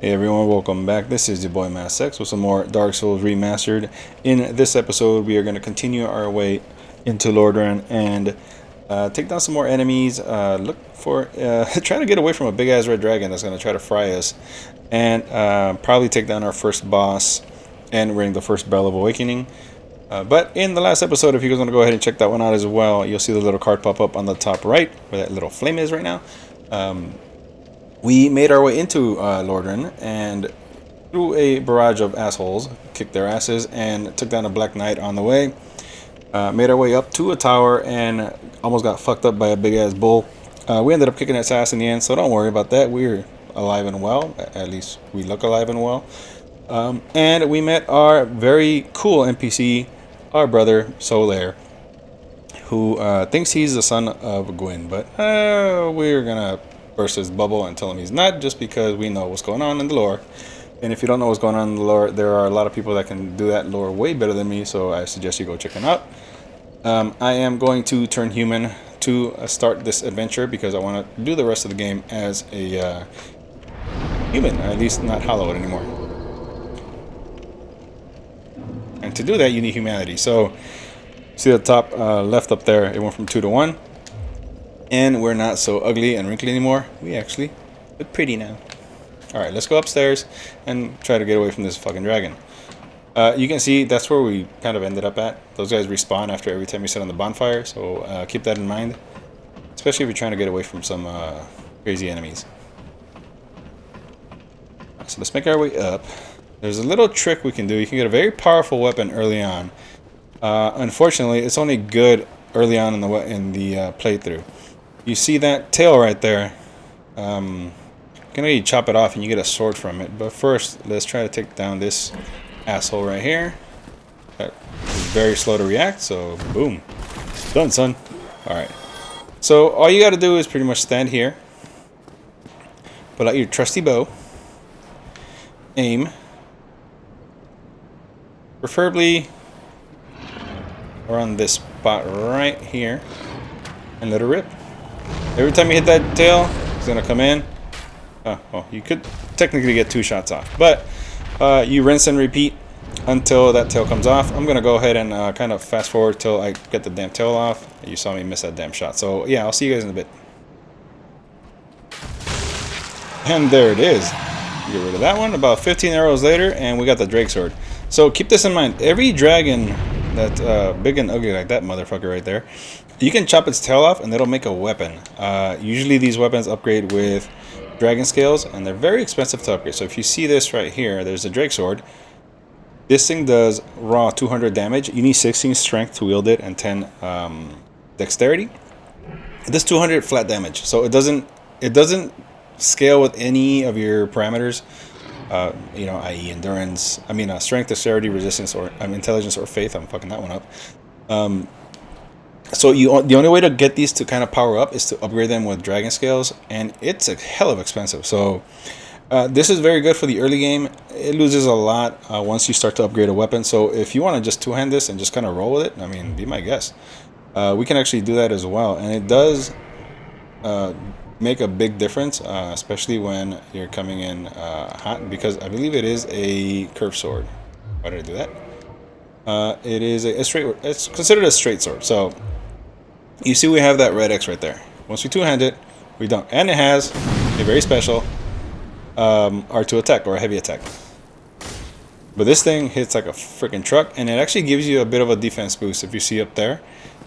Hey everyone, welcome back. This is your boy Mass with some more Dark Souls Remastered. In this episode, we are going to continue our way into Lordran and take down some more enemies. Look for try to get away from a big ass red dragon that's going to try to fry us, and probably take down our first boss and ring the first bell of awakening. But in the last episode, if you guys want to go ahead and check that one out as well, you'll see the little card pop up on the top right where that little flame is right now. We made our way into Lordran and through a barrage of assholes, kicked their asses, and took down a Black Knight on the way. Made our way up to a tower and almost got fucked up by a big ass bull. We ended up kicking its ass in the end, so don't worry about that. We're alive and well. At least we look alive and well. And we met our very cool NPC, our brother Solaire, who thinks he's the son of Gwyn, but we're gonna burst his bubble and tell him he's not, just because we know what's going on in the lore. And if you don't know what's going on in the lore, there are a lot of people that can do that lore way better than me, so I suggest you go check them out. I am going to turn human to start this adventure because I want to do the rest of the game as a human, at least not Hallowed anymore. And to do that, you need humanity. So see the top left up there, it went from 2 to 1. And we're not so ugly and wrinkly anymore. We actually look pretty now. Alright, let's go upstairs and try to get away from this fucking dragon. You can see that's where we kind of ended up at. Those guys respawn after every time you sit on the bonfire, so keep that in mind. Especially if you're trying to get away from some crazy enemies. So let's make our way up. There's a little trick we can do. You can get a very powerful weapon early on. Unfortunately, it's only good early on in the playthrough. You see that tail right there? You can really chop it off and you get a sword from it. But first, let's try to take down this asshole right here. That is very slow to react, so boom. Done, son. Alright. So all you gotta do is pretty much stand here. Pull out your trusty bow. Aim. Preferably around this spot right here. And let it rip. Every time you hit that tail, it's gonna come in. Oh, well, you could technically get 2 shots off, but you rinse and repeat until that tail comes off. I'm gonna go ahead and kind of fast forward till I get the damn tail off. You saw me miss that damn shot, so yeah, I'll see you guys in a bit. And there it is. Get rid of that one. About 15 arrows later, and we got the Drake sword. So keep this in mind. Every dragon that's big and ugly like that motherfucker right there, you can chop its tail off and it'll make a weapon. Usually these weapons upgrade with dragon scales and they're very expensive to upgrade. So if you see this right here, there's a Drake sword. This thing does raw 200 damage. You need 16 strength to wield it and 10 dexterity. It does 200 flat damage. So it doesn't scale with any of your parameters. You know, i.e. endurance, strength, dexterity, resistance, or intelligence or faith. I'm fucking that one up. So the only way to get these to kind of power up is to upgrade them with dragon scales, and it's a hell of expensive. So this is very good for the early game. It loses a lot once you start to upgrade a weapon. So if you want to just two-hand this and just kind of roll with it, be my guest. We can actually do that as well, and it does make a big difference, especially when you're coming in hot, because I believe it is a curved sword. Why did I do that? It is a straight. It's considered a straight sword. So you see, we have that red X right there. Once we two-hand it, we don't, and it has a very special R2 attack, or a heavy attack. But this thing hits like a freaking truck, and it actually gives you a bit of a defense boost. If you see up there,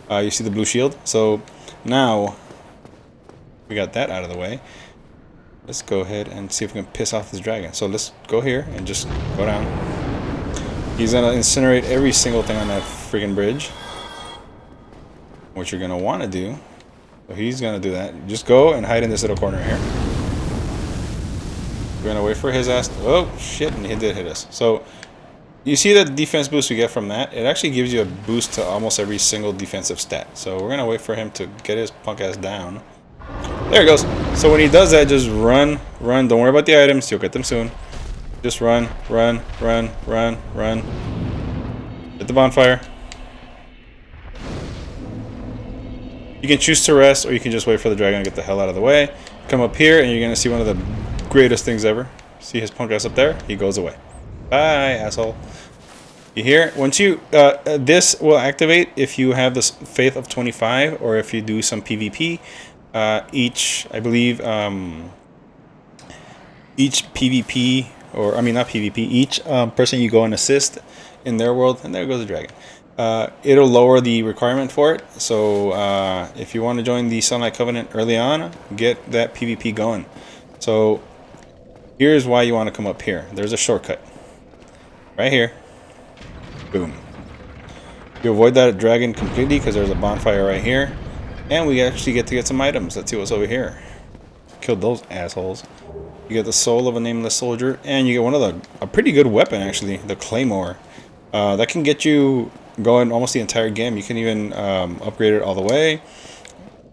you see the blue shield. So now we got that out of the way. Let's go ahead and see if we can piss off this dragon. So let's go here and just go down. He's gonna incinerate every single thing on that freaking bridge. What you're gonna want to do, so he's gonna do that. Just go and hide in this little corner here. We're gonna wait for his ass. Oh shit! And he did hit us. So you see the defense boost we get from that? It actually gives you a boost to almost every single defensive stat. So we're gonna wait for him to get his punk ass down. There he goes. So when he does that, just run. Don't worry about the items. You'll get them soon. Just run. Hit the bonfire. You can choose to rest, or you can just wait for the dragon to get the hell out of the way. Come up here, and you're going to see one of the greatest things ever. See his punk ass up there? He goes away. Bye, asshole. You hear? Once you this will activate if you have this faith of 25, or if you do some PvP. Each, I believe, each PvP, or I mean not PvP, each person you go and assist in their world, and there goes the dragon. It'll lower the requirement for it. So if you want to join the Sunlight Covenant early on, get that PvP going. So here's why you want to come up here. There's a shortcut right here. Boom. You avoid that dragon completely because there's a bonfire right here, and we actually get to get some items. Let's see what's over here. Killed those assholes. You get the soul of a nameless soldier, and you get one of a pretty good weapon actually, the claymore. That can get you going almost the entire game. You can even upgrade it all the way,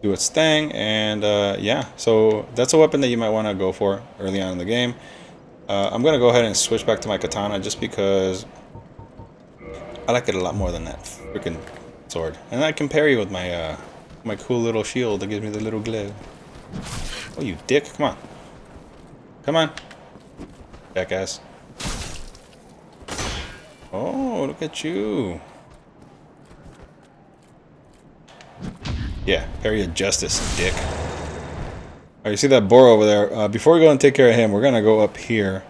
do its thing, and yeah, so that's a weapon that you might want to go for early on in the game. I'm gonna go ahead and switch back to my katana just because I like it a lot more than that freaking sword, and I can parry with my my cool little shield that gives me the little glow. Oh, you dick! Come on, come on, jackass! Oh, look at you! Yeah, parry of justice, dick. Alright, you see that boar over there? Before we go and take care of him, we're gonna go up here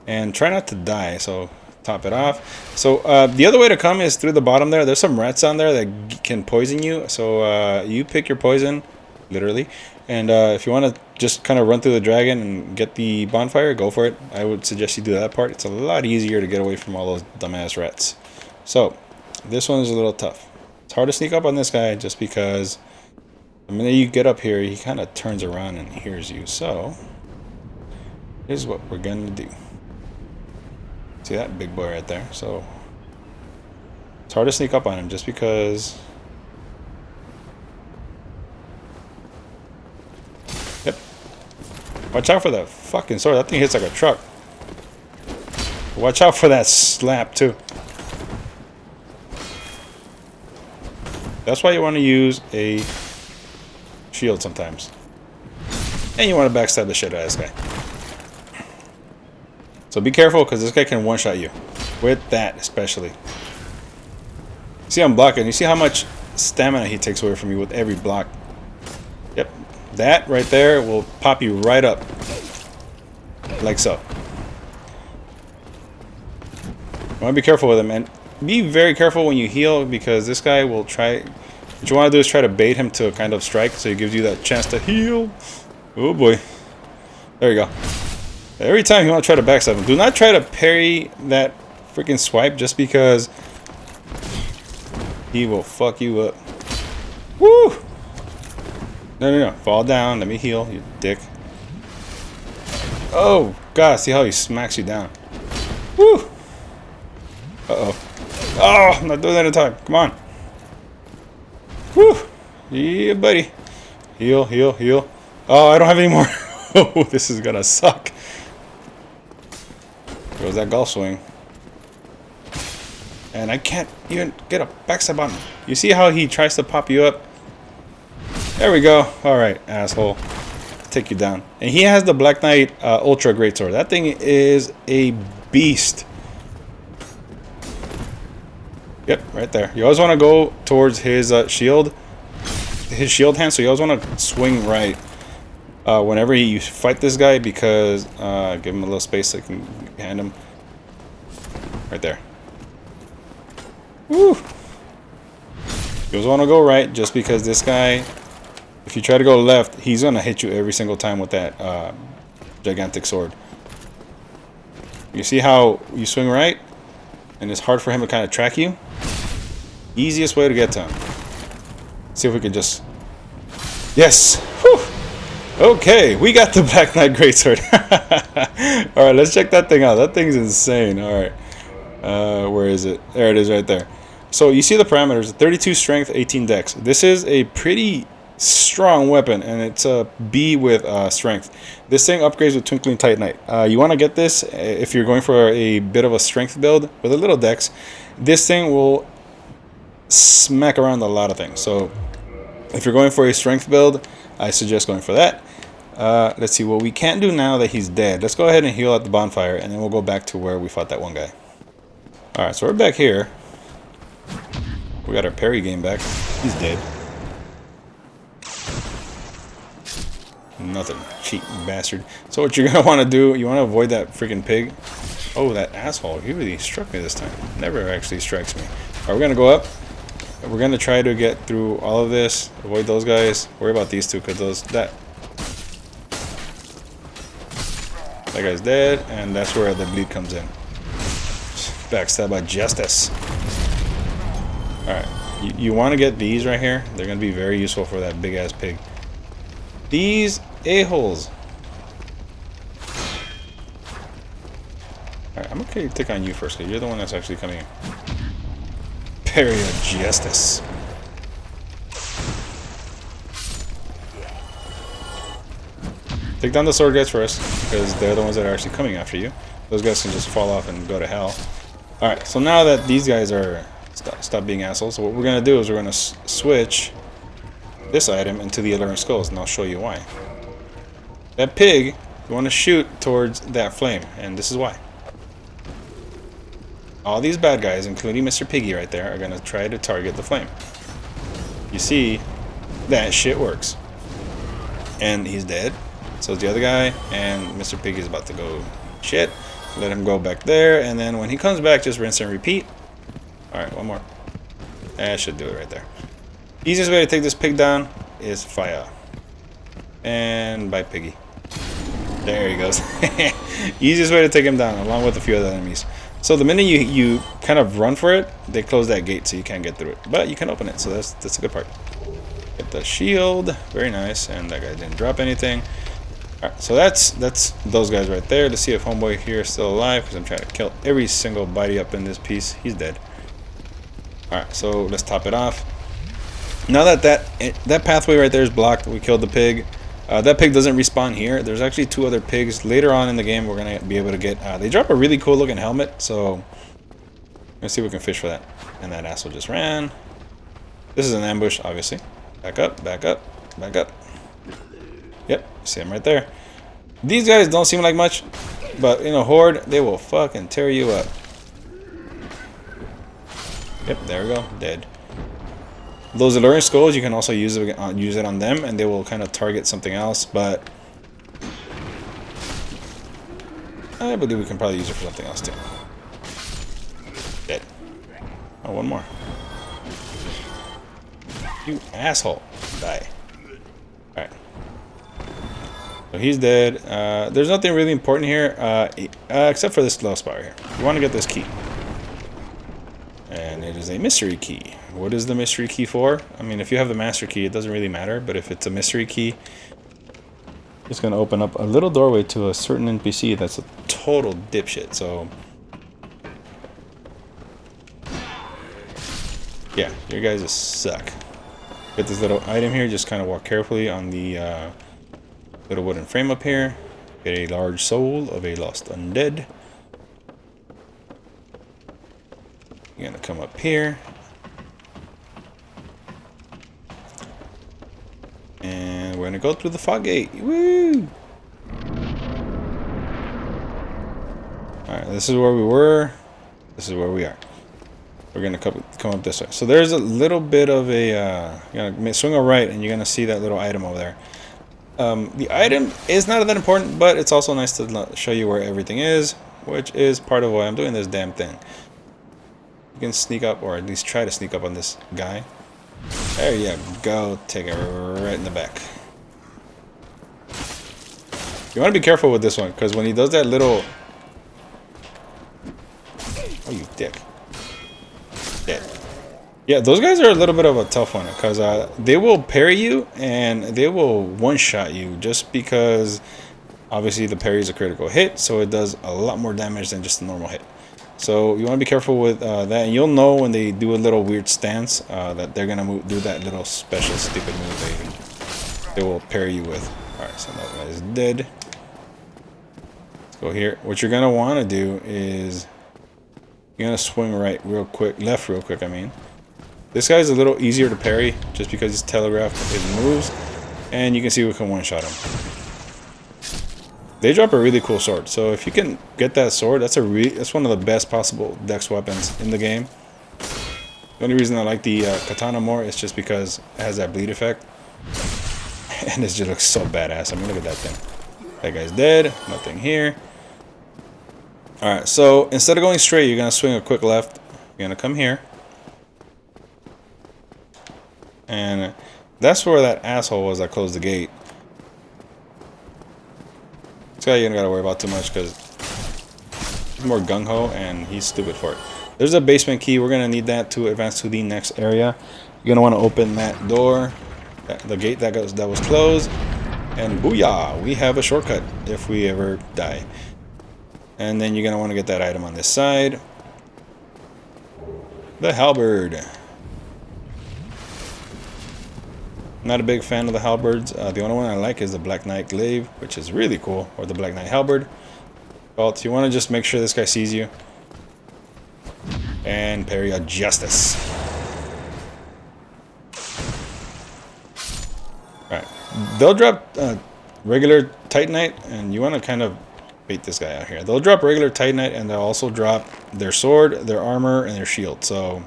and try not to die. So top it off. So the other way to come is through the bottom there. There's some rats on there that can poison you. So you pick your poison, literally. And if you want to just kind of run through the dragon and get the bonfire, go for it. I would suggest you do that part. It's a lot easier to get away from all those dumbass rats. So this one is a little tough. It's hard to sneak up on this guy just because the minute you get up here, he kind of turns around and hears you. So here's what we're going to do. See that big boy right there? So it's hard to sneak up on him just because. Yep. Watch out for that fucking sword. That thing hits like a truck. Watch out for that slap too. That's why you want to use a shield sometimes. And you want to backstab the shit out of this guy. So be careful because this guy can one-shot you. With that especially. See I'm blocking. You see how much stamina he takes away from you with every block. Yep. That right there will pop you right up. Like so. You want to be careful with him, and be very careful when you heal because this guy will try. What you want to do is try to bait him to kind of strike so he gives you that chance to heal. Oh boy. There you go. Every time you want to try to backstab him, do not try to parry that freaking swipe just because he will fuck you up. Woo! No. Fall down. Let me heal, you dick. Oh, God. See how he smacks you down. Woo! Uh-oh. Oh, I'm not doing that in time. Come on. Woo! Yeah, buddy. Heal. Oh, I don't have any more. Oh, this is gonna suck. Goes that golf swing. And I can't even get a backstab on him. You see how he tries to pop you up? There we go. Alright, asshole. Take you down. And he has the Black Knight Ultra Greatsword. That thing is a beast. Yep, right there. You always want to go towards his shield hand, so you always want to swing right whenever you fight this guy because give him a little space so you can hand him. Right there. Woo! You always want to go right just because this guy, if you try to go left, he's going to hit you every single time with that gigantic sword. You see how you swing right? And it's hard for him to kind of track you. Easiest way to get to him. See if we can just. Yes. Whew. Okay, we got the Black Knight Greatsword. All right, let's check that thing out. That thing's insane. All right, where is it? There it is, right there. So you see the parameters: 32 strength, 18 dex. This is a pretty strong weapon, and it's a B with strength. This thing upgrades with Twinkling Titanite. You want to get this if you're going for a bit of a strength build with a little dex. This thing will smack around a lot of things. So if you're going for a strength build, I suggest going for that. Let's see, what we can't do now that he's dead. Let's go ahead and heal at the bonfire, and then we'll go back to where we fought that one guy. Alright, so we're back here. We got our parry game back. He's dead. Nothing. Cheat bastard. So what you're going to want to do, you want to avoid that freaking pig. Oh, that asshole. He really struck me this time. Never actually strikes me. Alright, we're going to go up. We're going to try to get through all of this. Avoid those guys. Worry about these two, because that guy's dead, and that's where the bleed comes in. Backstab by justice. Alright, you want to get these right here. They're going to be very useful for that big ass pig. These a-holes. Alright, I'm okay to take on you first, because you're the one that's actually coming in. Parry of justice. Take down the sword guys first, because they're the ones that are actually coming after you. Those guys can just fall off and go to hell. Alright, so now that these guys are... Stop being assholes. So what we're going to do is we're going to switch this item into the alluring skulls, and I'll show you why. That pig, you want to shoot towards that flame, and this is why. All these bad guys, including Mr. Piggy right there, are going to try to target the flame. You see, that shit works. And he's dead. So is the other guy, and Mr. Piggy is about to go shit. Let him go back there, and then when he comes back, just rinse and repeat. Alright, one more. That should do it right there. Easiest way to take this pig down is fire. And bite Piggy. There he goes. Easiest way to take him down, along with a few other enemies. So the minute you kind of run for it, they close that gate so you can't get through it. But you can open it, so that's a good part. Get the shield. Very nice. And that guy didn't drop anything. Alright, so that's those guys right there. Let's see if homeboy here is still alive, because I'm trying to kill every single body up in this piece. He's dead. Alright, so let's top it off. Now that pathway right there is blocked, we killed the pig. That pig doesn't respawn here. There's actually two other pigs. Later on in the game, we're going to be able to get... they drop a really cool looking helmet, so... Let's see if we can fish for that. And that asshole just ran. This is an ambush, obviously. Back up, back up, back up. Yep, see him right there. These guys don't seem like much, but in a horde, they will fucking tear you up. Yep, there we go, dead. Those alluring skulls, you can also use it on them, and they will kind of target something else, but I believe we can probably use it for something else too. Dead. Oh, one more. You asshole. Die. Alright. So he's dead. There's nothing really important here, except for this little spot here. You want to get this key. And it is a mystery key. What is the mystery key for? I mean, if you have the master key, it doesn't really matter. But if it's a mystery key, it's going to open up a little doorway to a certain NPC that's a total dipshit. So, yeah, your guys just suck. Get this little item here. Just kind of walk carefully on the little wooden frame up here. Get a large soul of a lost undead. You're gonna come up here. And we're gonna go through the fog gate. Woo! Alright, this is where we were. This is where we are. We're gonna come up this way. So there's a little bit of a you're gonna swing a right and you're gonna see that little item over there. The item is not that important, but it's also nice to show you where everything is, which is part of why I'm doing this damn thing. You can sneak up, or at least try to sneak up on this guy. There you go. Take it right in the back. You want to be careful with this one, because when he does that little... Oh, you dick. Dead. Yeah, those guys are a little bit of a tough one, because they will parry you, and they will one-shot you, just because, obviously, the parry is a critical hit, so it does a lot more damage than just a normal hit. So you want to be careful with that, and you'll know when they do a little weird stance that they're going to do that little special stupid move they will parry you with. Alright, so that guy is dead. Let's go here. What you're going to want to do is you're going to swing right real quick, left real quick, I mean. This guy's a little easier to parry just because he's telegraphed his moves, and you can see we can one-shot him. They drop a really cool sword. So if you can get that sword, that's one of the best possible dex weapons in the game. The only reason I like the katana more is just because it has that bleed effect. And it just looks so badass. I mean, look at that thing. That guy's dead. Nothing here. Alright, so instead of going straight, you're going to swing a quick left. You're going to come here. And that's where that asshole was that closed the gate. This guy you don't got to worry about too much because he's more gung-ho and he's stupid for it. There's a basement key. We're going to need that to advance to the next area. You're going to want to open that door. The gate that was closed, and booyah, we have a shortcut if we ever die. And then you're gonna want to get that item on this side, the halberd. Not a big fan of the halberds. The only one I like is the Black Knight glaive, which is really cool, or the Black Knight halberd. Well, you want to just make sure this guy sees you and parry a justice. Alright, they'll drop regular Titanite, and you want to kind of bait this guy out here. They'll drop regular Titanite, and they'll also drop their sword, their armor, and their shield. So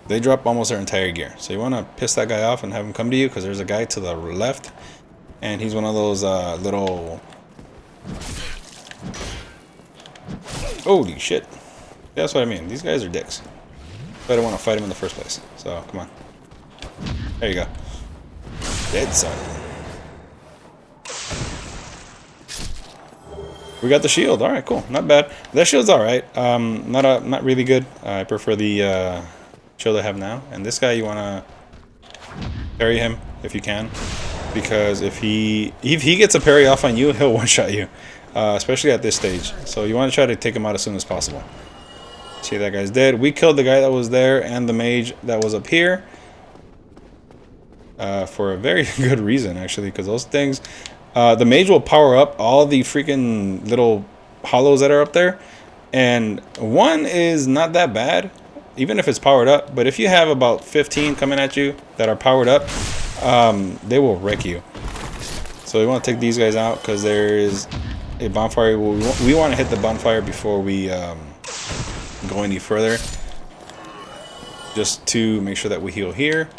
they drop almost their entire gear. So you want to piss that guy off and have him come to you, because there's a guy to the left, and he's one of those little... Holy shit. That's what I mean. These guys are dicks. But I don't want to fight him in the first place. So, come on. There you go. Dead son. We got the shield. All right, cool. Not bad. That shield's all right. Not really good. I prefer the shield I have now. And this guy, you want to parry him if you can, because if he gets a parry off on you, he'll one-shot you, especially at this stage. So you want to try to take him out as soon as possible. See, that guy's dead. We killed the guy that was there and the mage that was up here. For a very good reason, actually, because those things, the mage will power up all the freaking little hollows that are up there, and one is not that bad, even if it's powered up. But if you have about 15 coming at you that are powered up, they will wreck you. So we want to take these guys out because there is a bonfire. We want to hit the bonfire before we go any further, just to make sure that we heal here.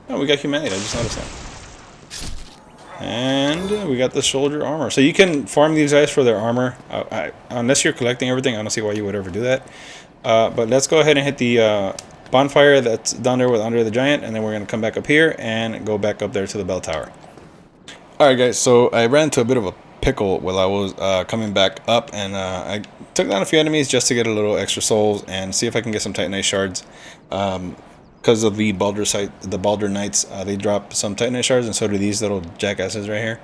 Oh, we got humanity. I just noticed that. And we got the soldier armor. So you can farm these guys for their armor. Unless you're collecting everything, I don't see why you would ever do that. But let's go ahead and hit the bonfire that's down there under the giant. And then we're going to come back up here and go back up there to the bell tower. Alright guys, so I ran into a bit of a pickle while I was coming back up. And I took down a few enemies just to get a little extra souls and see if I can get some Titanite shards. Because of the Baldur Knights, they drop some Titanite shards, and so do these little jackasses right here.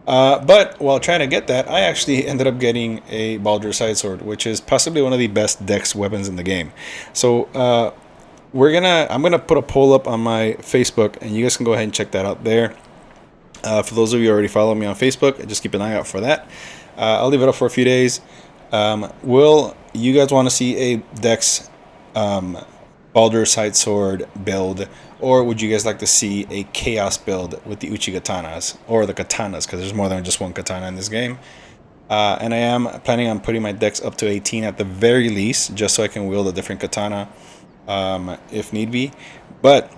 But while trying to get that, I actually ended up getting a Baldur side sword, which is possibly one of the best dex weapons in the game. So I'm gonna put a poll up on my Facebook, and you guys can go ahead and check that out there. For those of you who already follow me on Facebook, just keep an eye out for that. I'll leave it up for a few days. Will you guys want to see a dex Baldur side sword build, or would you guys like to see a chaos build with the Uchi katanas, or the katanas, because there's more than just one katana in this game? And I am planning on putting my dex up to 18 at the very least, just so I can wield a different katana if need be. But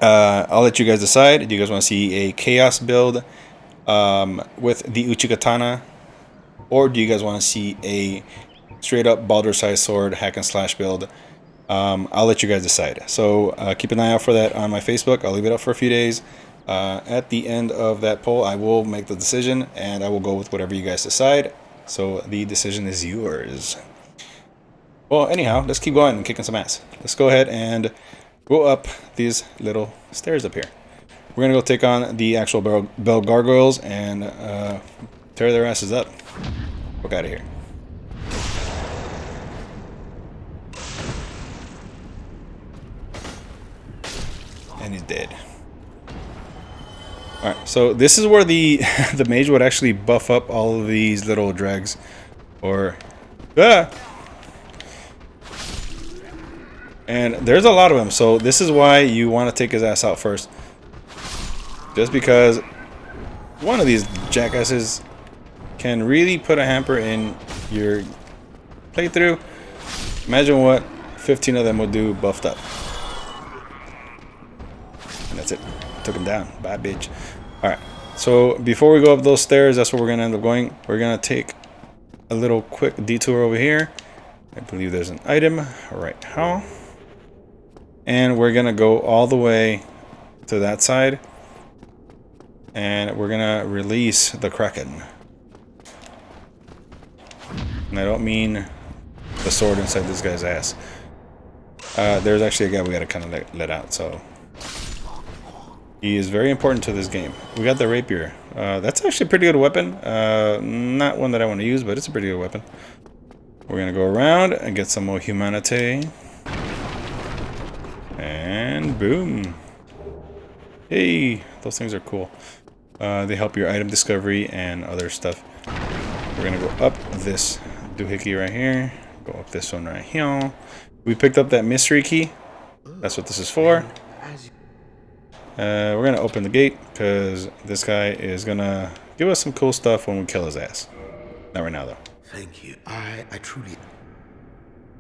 I'll let you guys decide. Do you guys want to see a chaos build with the Uchi katana, or do you guys want to see a straight up Baldur side sword hack and slash build? I'll let you guys decide. So keep an eye out for that on my Facebook. I'll leave it up for a few days. At the end of that poll, I will make the decision, and I will go with whatever you guys decide. So the decision is yours. Well, anyhow, let's keep going and kicking some ass. Let's go ahead and go up these little stairs up here. We're going to go take on the actual bell gargoyles and tear their asses up. Fuck out of here. And he's dead. Alright, so this is where the the mage would actually buff up all of these little dregs. Or... And there's a lot of them, so this is why you want to take his ass out first. Just because one of these jackasses can really put a hamper in your playthrough. Imagine what 15 of them would do buffed up. And that's it. Took him down. Bye, bitch. Alright. So before we go up those stairs, that's where we're going to end up going. We're going to take a little quick detour over here. I believe there's an item right now. And we're going to go all the way to that side. And we're going to release the Kraken. And I don't mean the sword inside this guy's ass. There's actually a guy we got to kind of let out, so... He is very important to this game. We got the rapier. That's actually a pretty good weapon. Not one that I want to use, but it's a pretty good weapon. We're going to go around and get some more humanity. And boom. Hey, those things are cool. They help your item discovery and other stuff. We're going to go up this doohickey right here. Go up this one right here. We picked up that mystery key. That's what this is for. We're going to open the gate because this guy is going to give us some cool stuff when we kill his ass. Not right now, though. Thank you. I truly...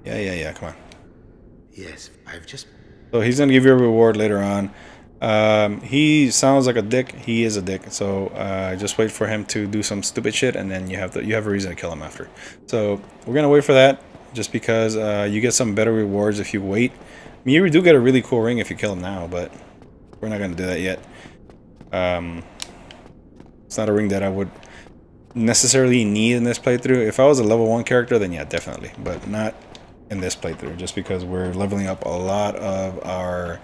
Yeah, come on. Yes, I've just... So he's going to give you a reward later on. He sounds like a dick. He is a dick. So just wait for him to do some stupid shit, and then you have a reason to kill him after. So we're going to wait for that just because you get some better rewards if you wait. I mean, you do get a really cool ring if you kill him now, but... We're not going to do that yet. It's not a ring that I would necessarily need in this playthrough. If I was a level 1 character, then yeah, definitely. But not in this playthrough, just because we're leveling up a lot of our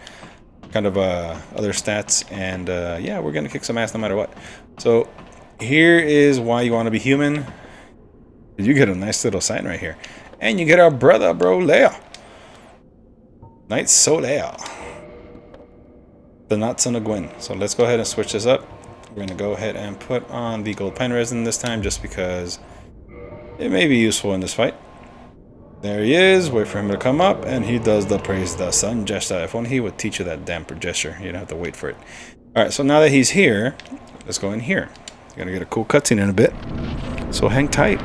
kind of other stats. And yeah, we're going to kick some ass no matter what. So here is why you want to be human. You get a nice little sign right here. And you get our brother, bro, Leia. Knight Solaire. The not son of Gwen. So let's go ahead and switch this up. We're going to go ahead and put on the gold pine resin this time just because it may be useful in this fight. There he is. Wait for him to come up and he does the praise the sun gesture. If only he would teach you that damper gesture. You don't have to wait for it. Alright, so now that he's here, let's go in here. You're going to get a cool cutscene in a bit. So hang tight.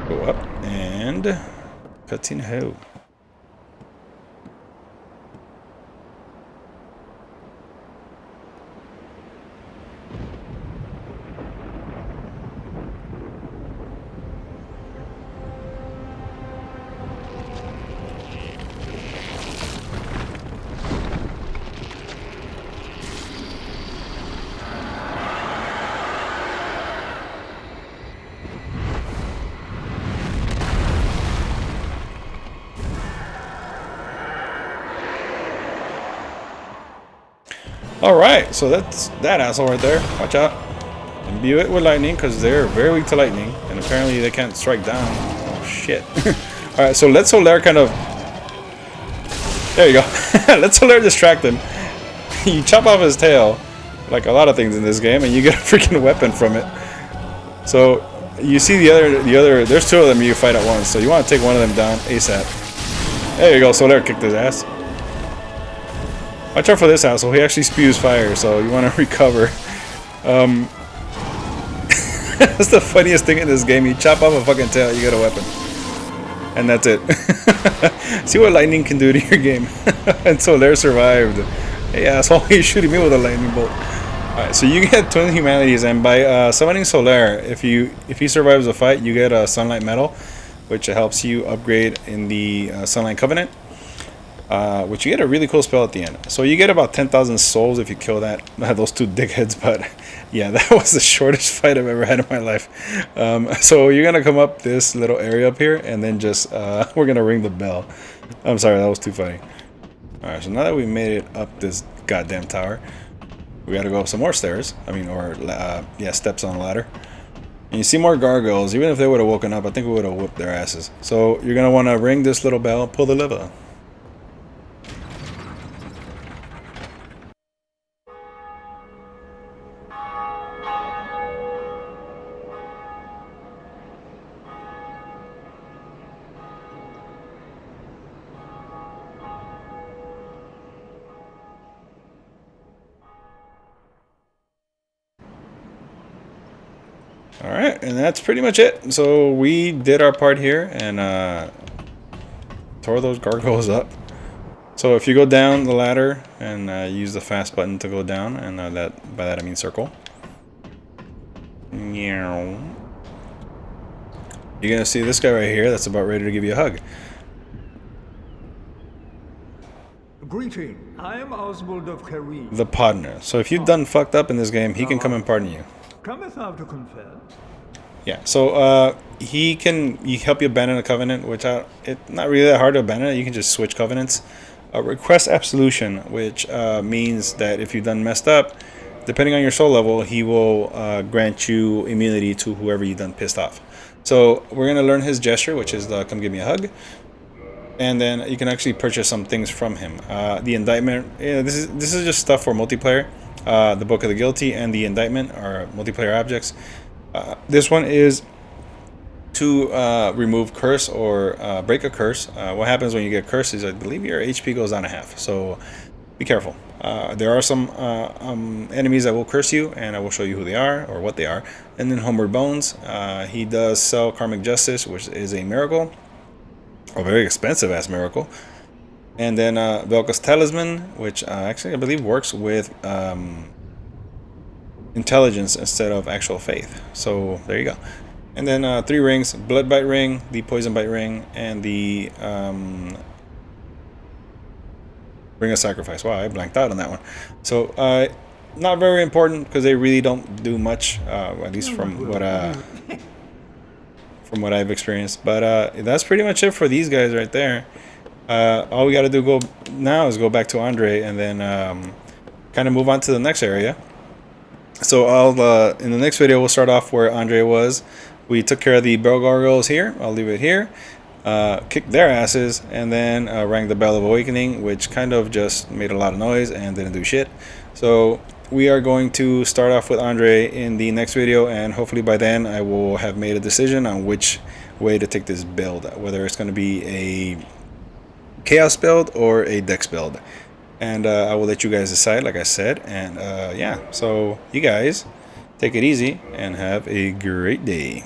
Go up and cutscene ho. Alright, so that's that asshole right there. Watch out. Imbue it with lightning because they're very weak to lightning. And apparently they can't strike down. Oh, shit. Alright, so let Solaire kind of... There you go. Let Solaire distract him. You chop off his tail, like a lot of things in this game, and you get a freaking weapon from it. So, you see the other... There's two of them you fight at once, so you want to take one of them down ASAP. There you go, Solaire kicked his ass. Watch out for this asshole. He actually spews fire, so you want to recover. That's the funniest thing in this game. You chop off a fucking tail, you get a weapon. And that's it. See what lightning can do to your game. And Solaire survived. Hey asshole, you're shooting me with a lightning bolt. Alright, so you get twin humanities, and by summoning Solaire, if he survives a fight, you get a sunlight medal, which helps you upgrade in the Sunlight Covenant. Which you get a really cool spell at the end. So you get about 10,000 souls if you kill those two dickheads. But yeah, that was the shortest fight I've ever had in my life. So you're gonna come up this little area up here, and then just we're gonna ring the bell. I'm sorry, that was too funny. All right, so now that we made it up this goddamn tower, we gotta go up some more stairs. I mean, or yeah, steps on a ladder. And you see more gargoyles. Even if they would have woken up, I think we would have whooped their asses. So you're gonna want to ring this little bell, pull the lever. Alright, and that's pretty much it. So we did our part here and tore those gargoyles up. So if you go down the ladder and use the fast button to go down, and by that I mean circle. You're gonna see this guy right here that's about ready to give you a hug. Greeting, I am Oswald of Careem. The partner. So if you've done fucked up in this game, he can come and pardon you. Cometh thou to confess? Yeah, so he help you abandon a covenant, which it's not really that hard to abandon it. You can just switch covenants. Request absolution, which means that if you've done messed up, depending on your soul level, he will grant you immunity to whoever you done pissed off. So we're gonna learn his gesture, which is the come give me a hug, and then you can actually purchase some things from him. The indictment. This is just stuff for multiplayer. The Book of the Guilty and the indictment are multiplayer objects. This one is to remove curse or break a curse. What happens when you get cursed is I believe your HP goes down a half, so be careful. There are some enemies that will curse you, and I will show you who they are or what they are. And then Homeward Bones, he does sell Karmic Justice, which is a miracle, a very expensive ass miracle. And then Velka's Talisman, which actually I believe works with intelligence instead of actual faith. So there you go. And then 3 rings: Blood Bite Ring, the Poison Bite Ring, and the Ring of Sacrifice. Wow, I blanked out on that one. So not very important because they really don't do much, at least from what I've experienced. But that's pretty much it for these guys right there. All we got to do now is go back to Andre and then kind of move on to the next area. So I'll in the next video we'll start off where Andre was. We took care of the Bell Gargoyles here. I'll leave it here. Kicked their asses, and then rang the Bell of Awakening, which kind of just made a lot of noise and didn't do shit. So we are going to start off with Andre in the next video, and hopefully by then I will have made a decision on which way to take this build, whether it's going to be a Chaos build or a Dex build. And I will let you guys decide, like I said. And yeah, so you guys take it easy and have a great day.